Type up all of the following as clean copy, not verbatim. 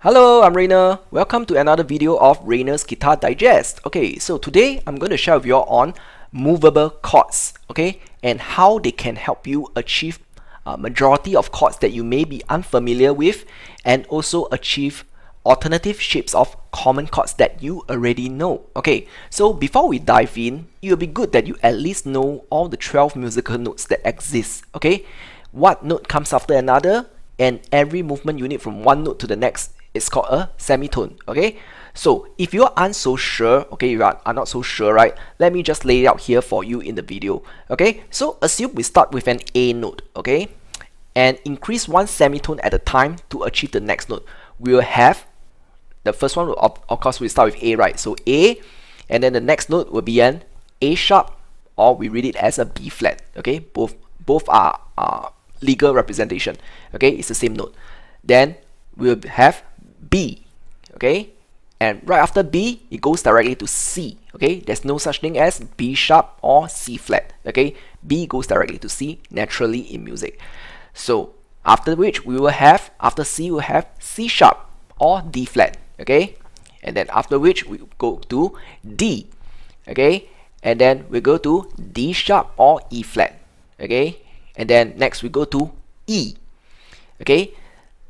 Hello, I'm Raynor. Welcome to another video of Raynor's Guitar Digest. Okay, so today I'm going to share with you on movable chords, okay, and how they can help you achieve a majority of chords that you may be unfamiliar with, and also achieve alternative shapes of common chords that you already know. Okay, so before we dive in, it will be good that you at least know all the 12 musical notes that exist, okay? What note comes after another, and every movement unit from one note to the next is called a semitone, okay? So if you aren't so sure, okay, you are not so sure, right? Let me just lay it out here for you in the video, okay? So assume we start with an A note, okay? And increase one semitone at a time to achieve the next note. We will have, the first one, of course, we start with A, right? So A, and then the next note will be an A sharp, or we read it as a B flat, okay? Both are legal representation, okay? It's the same note. Then we'll have B, okay, and right after B it goes directly to C, okay? There's no such thing as B sharp or C flat, okay? B goes directly to C naturally in music. So after which we will have, after C we'll have C sharp or D flat, okay? And then after which we go to D, okay? And then we go to D sharp or E flat, okay? And then next we go to E, okay?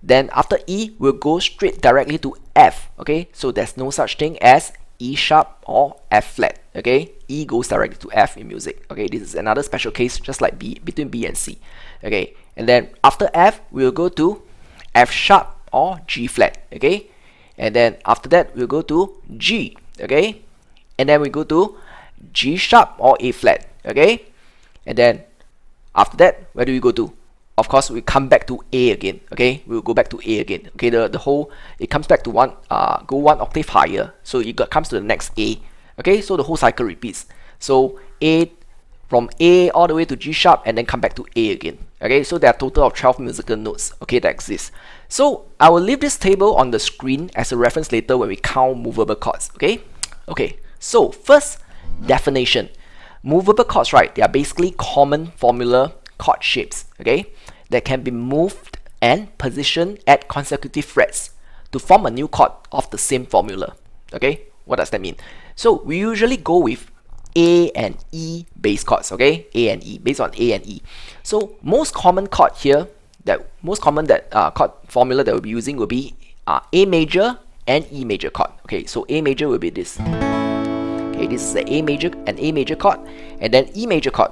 Then after E, we'll go straight directly to F, okay? So there's no such thing as E sharp or F flat, okay? E goes directly to F in music, okay? This is another special case, just like B, between B and C, okay? And then after F, we'll go to F sharp or G flat, okay? And then after that, we'll go to G, okay? And then we go to G sharp or A flat, okay? And then after that, where do we go to? Of course, we come back to A again, okay? We'll go back to A again, okay? The whole, it comes back to one octave higher, so it comes to the next A, okay? So the whole cycle repeats. So A, from A all the way to G sharp, and then come back to A again, okay? So there are a total of 12 musical notes, okay, that exist. So I will leave this table on the screen as a reference later when we count movable chords, okay? Okay, so first, definition. Movable chords, right, they are basically common formula chord shapes, okay, that can be moved and positioned at consecutive frets to form a new chord of the same formula, okay? What does that mean? So we usually go with A and E bass chords, okay? A and E, based on A and E. So most common chord here, chord formula that we'll be using will be A major and E major chord, okay? So A major will be this, okay? This is an A major chord, and then E major chord.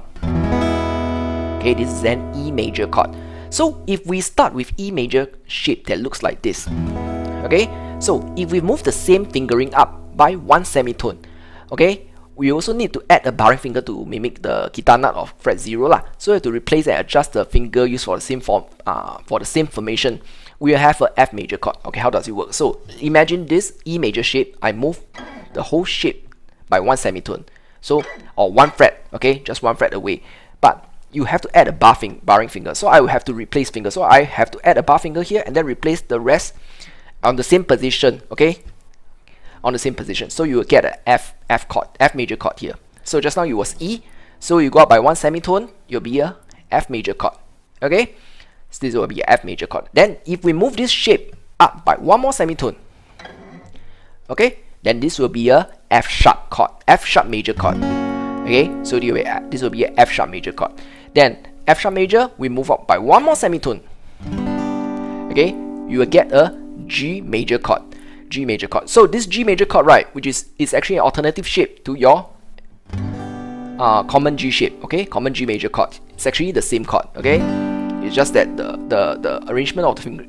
Okay, this is an E major chord. So if we start with E major shape that looks like this, okay, so if we move the same fingering up by one semitone, okay, we also need to add a barring finger to mimic the guitar nut of fret 0 lah. So we have to replace and adjust the finger used for the same form, for the same formation. We will have a F major chord. Okay, how does it work? So imagine this E major shape. I move the whole shape by one semitone, so, or one fret, okay, just one fret away. But you have to add a barring finger, so I will have to replace finger. So I have to add a bar finger here and then replace the rest on the same position, okay? On the same position. So you will get a F major chord here. So just now it was E, so you go up by one semitone, you'll be a F major chord, okay? So this will be a F major chord. Then if we move this shape up by one more semitone, okay, then this will be a F sharp chord, F sharp major chord. Okay, so this will be a F sharp major chord. Then F sharp major, we move up by one more semitone. Okay, you will get a G major chord. G major chord. So this G major chord, right, which is actually an alternative shape to your common G shape. Okay, common G major chord. It's actually the same chord. Okay, it's just that the arrangement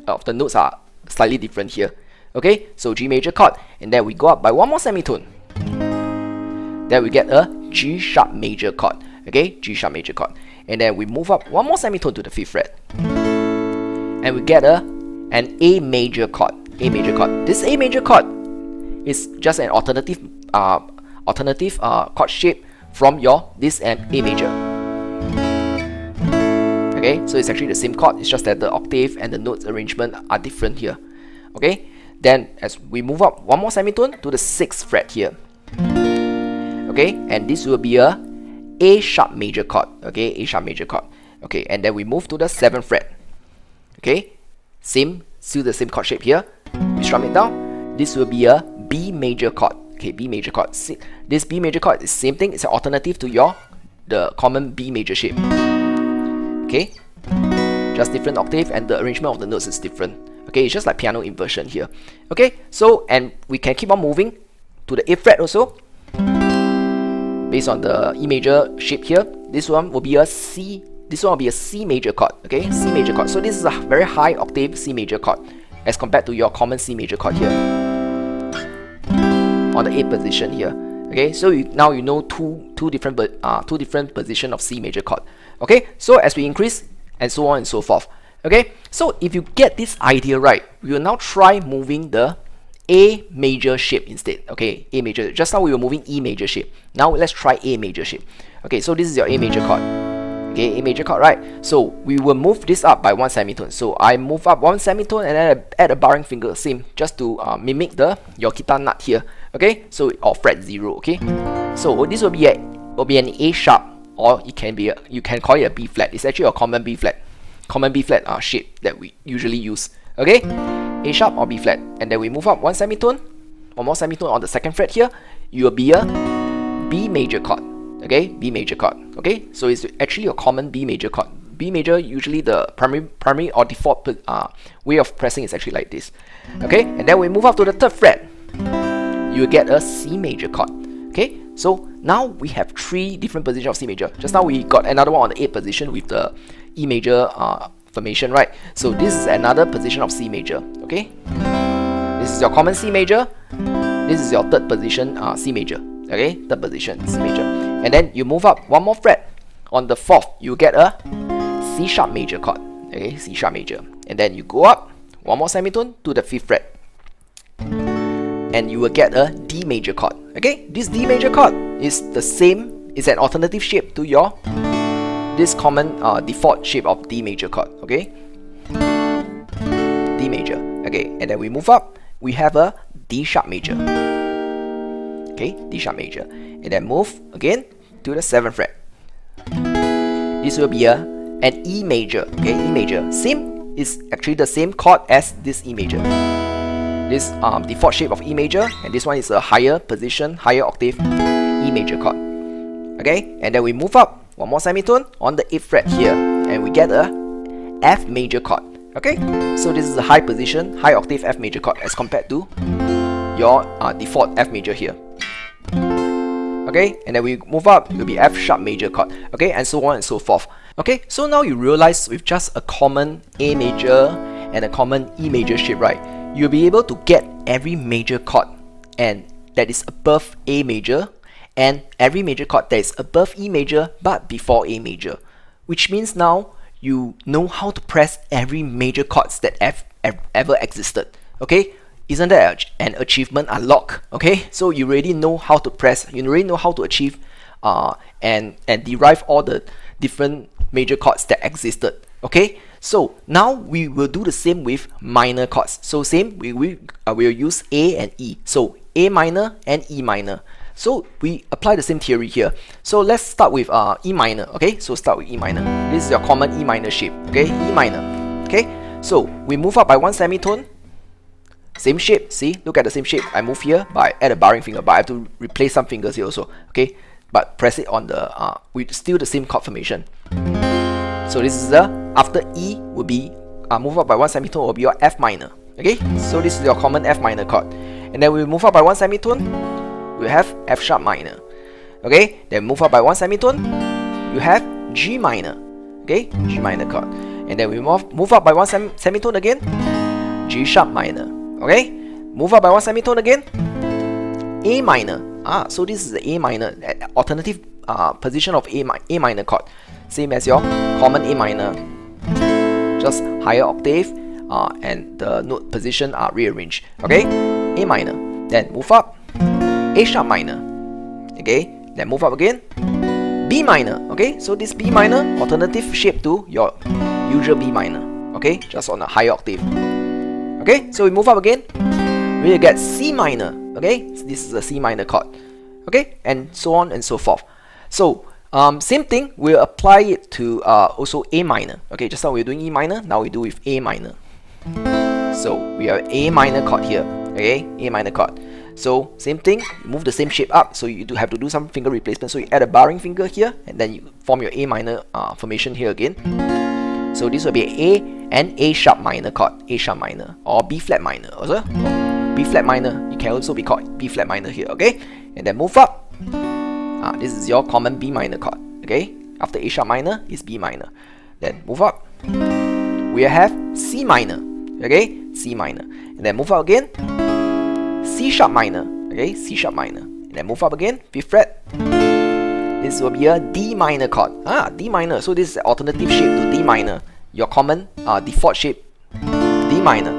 of the notes are slightly different here. Okay, so G major chord, and then we go up by one more semitone. Then we get a G sharp major chord, okay, G sharp major chord, and then we move up one more semitone to the 5th fret, and we get an A major chord, A major chord. This A major chord is just an alternative chord shape from this A major. Okay, so it's actually the same chord. It's just that the octave and the notes arrangement are different here. Okay, then as we move up one more semitone to the 6th fret here. Okay, and this will be a A sharp major chord, okay, A sharp major chord, okay, and then we move to the 7th fret, okay, still the same chord shape here, we strum it down, this will be a B major chord. Okay, B major chord. This B major chord is the same thing. It's an alternative to the common B major shape. Okay, just different octave, and the arrangement of the notes is different. Okay, it's just like piano inversion here. Okay, so and we can keep on moving to the 8th fret also. Based on the E major shape here, this one will be a C. This one will be a C major chord. Okay, C major chord. So this is a very high octave C major chord as compared to your common C major chord here on the 8th position here. Okay, so now you know two different position of C major chord. Okay, so as we increase and so on and so forth. Okay, so if you get this idea right, we will now try moving the A major shape instead. Okay, A major. Just now we were moving E major shape. Now let's try A major shape. Okay, so this is your A major chord. Okay, A major chord, right? So we will move this up by 1 semitone. So I move up 1 semitone and then I add a barring finger, same, just to mimic your guitar nut here. Okay, so or fret 0. Okay, so this will be an A sharp, or you can call it a B flat. It's actually a common B flat shape that we usually use. Okay, A sharp or B flat, and then we move up 1 semitone, one more semitone on the 2nd fret here. You will be a B major chord. Okay, B major chord. Okay, so it's actually a common B major chord. B major, usually the primary or default way of pressing is actually like this. Okay, and then we move up to the 3rd fret. You will get a C major chord. Okay, so now we have 3 different positions of C major. Just now we got another one on the 8th position with the E major formation, right? So this is another position of C major. Okay, this is your common C major. This is your 3rd position C major. Okay, 3rd position C major, and then you move up 1 more fret. On the 4th, you get a C sharp major chord. Okay, C sharp major, and then you go up 1 more semitone to the 5th fret, and you will get a D major chord. Okay, this D major chord is the same. It's an alternative shape to this common default shape of D major chord. Okay, D major. Okay, and then we move up. We have a D sharp major. Okay, D sharp major, and then move again to the 7th fret. This will be an E major. Okay, E major. Same is actually the same chord as this E major. This default shape of E major, and this one is a higher position, higher octave E major chord. Okay, and then we move up 1 more semitone on the 8th fret here, and we get a F major chord. Okay, so this is a high position, high octave F major chord as compared to your default F major here. Okay, and then we move up, it will be F sharp major chord. Okay, and so on and so forth. Okay, so now you realize with just a common A major and a common E major shape, right, you'll be able to get every major chord and that is above A major, and every major chord that is above E major but before A major, which means now you know how to press every major chords that ever existed. Okay, isn't that an achievement unlock? Okay, so you already know how to press, you already know how to achieve and derive all the different major chords that existed. Okay, so now we will do the same with minor chords. So same, we will use A and E. So A minor and E minor. So we apply the same theory here. So let's start with E minor. Okay, so start with E minor. This is your common E minor shape. Okay, E minor. Okay, so we move up by 1 semitone. Same shape, see, look at the same shape. I move here, but I add a barring finger, but I have to replace some fingers here also. Okay, but press it on the with still the same chord formation. So this is after E will be move up by 1 semitone will be your F minor. Okay, so this is your common F minor chord, and then we move up by 1 semitone, we have F sharp minor. Okay, then move up by 1 semitone, you have G minor. Okay, G minor chord, and then we move up by 1 semitone again, G sharp minor. Okay, move up by 1 semitone again, A minor. So this is the A minor, alternative position of A minor chord, same as your common A minor, just higher octave, and the note position are rearranged. Okay, A minor, then move up, A sharp minor. Okay, then move up again, B minor. Okay, so this B minor, alternative shape to your usual B minor. Okay, just on a higher octave. Okay, so we move up again, we will get C minor. Okay, so this is a C minor chord. Okay, and so on and so forth. So same thing, we'll apply it to also A minor. Okay, just now we're doing E minor, now we do with A minor. So we have A minor chord here. Okay, A minor chord. So same thing, you move the same shape up. So you do have to do some finger replacement. So you add a barring finger here, and then you form your A minor formation here again. So this will be A and A sharp minor chord, A sharp minor, or B flat minor also. B flat minor, it can also be called B flat minor here. Okay, and then move up. This is your common B minor chord. Okay, after A sharp minor is B minor. Then move up. We have C minor. Okay, C minor, and then move up again. C sharp minor. Okay, C sharp minor, and then move up again. 5th fret. This will be a D minor chord. D minor. So this is an alternative shape to D minor. Your common default shape, D minor,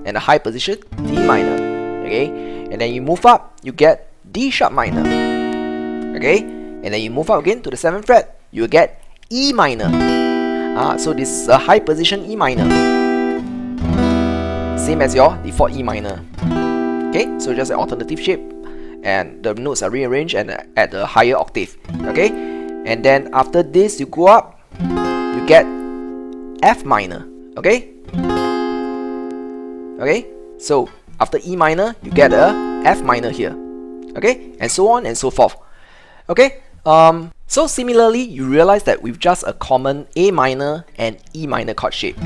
and a high position, D minor. Okay, and then you move up, you get D sharp minor. Okay, and then you move up again to the 7th fret, you will get E minor. So this is a high position E minor, same as your default E minor. Okay, so just an alternative shape, and the notes are rearranged and at a higher octave. Okay, and then after this you go up, you get F minor. Okay, okay, so after E minor you get a F minor here. Okay, and so on and so forth. Okay, so similarly you realize that with just a common A minor and E minor chord shape,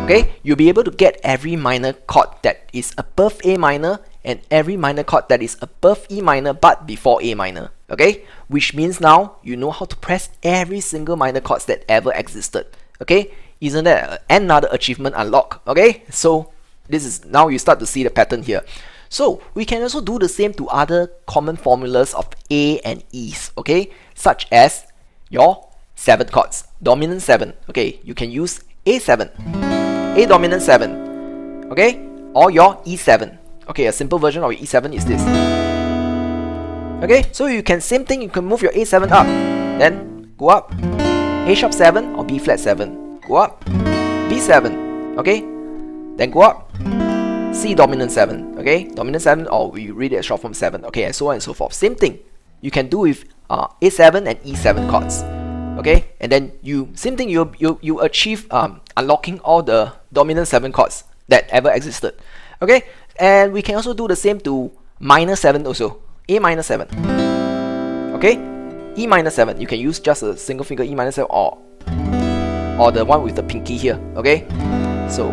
okay, you'll be able to get every minor chord that is above A minor and every minor chord that is above E minor but before A minor. Okay, which means now you know how to press every single minor chords that ever existed. Okay, isn't that another achievement unlock? Okay, so this is now you start to see the pattern here. So we can also do the same to other common formulas of A and E's, okay, such as your 7 chords, dominant 7. Okay, you can use A7, A dominant 7, okay, or your E7. Okay, a simple version of E7 is this. Okay, so you can, same thing, you can move your A7 up, then go up, A sharp 7 or B flat 7, go up, B7, okay, then go up, C dominant 7, okay, dominant 7, or we read it as short form 7, okay, and so on and so forth. Same thing you can do with A7 and E7 chords, okay, and then same thing, you achieve unlocking all the dominant 7 chords that ever existed. Okay, and we can also do the same to minor 7 also, A minor 7, okay, E minor 7, you can use just a single finger E minor 7 or the one with the pinky here. Okay, so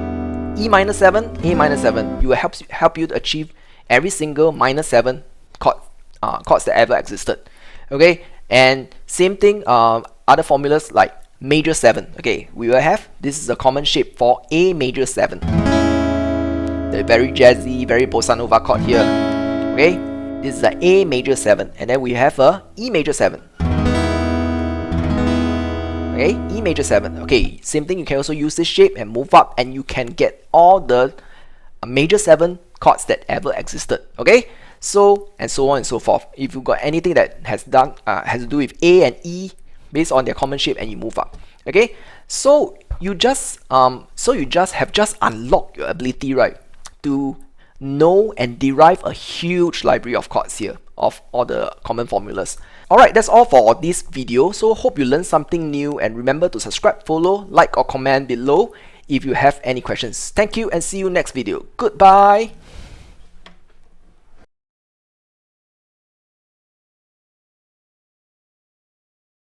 E minor 7, A minor 7, it will help you to achieve every single minor 7 chords that ever existed. Okay, and same thing, other formulas like major 7. Okay, we will have, this is a common shape for A major 7, the very jazzy, very bossa nova chord here. Okay, this is the A major 7, and then we have a E major 7. Okay, E major 7. Okay, same thing, you can also use this shape and move up, and you can get all the major 7 chords that ever existed. Okay, so and so on and so forth. If you got anything that has to do with A and E based on their common shape, and you move up. Okay, so you just have just unlocked your ability, right, to know and derive a huge library of chords here of all the common formulas. Alright, that's all for this video. So hope you learned something new, and remember to subscribe, follow, like or comment below if you have any questions. Thank you and see you next video. Goodbye.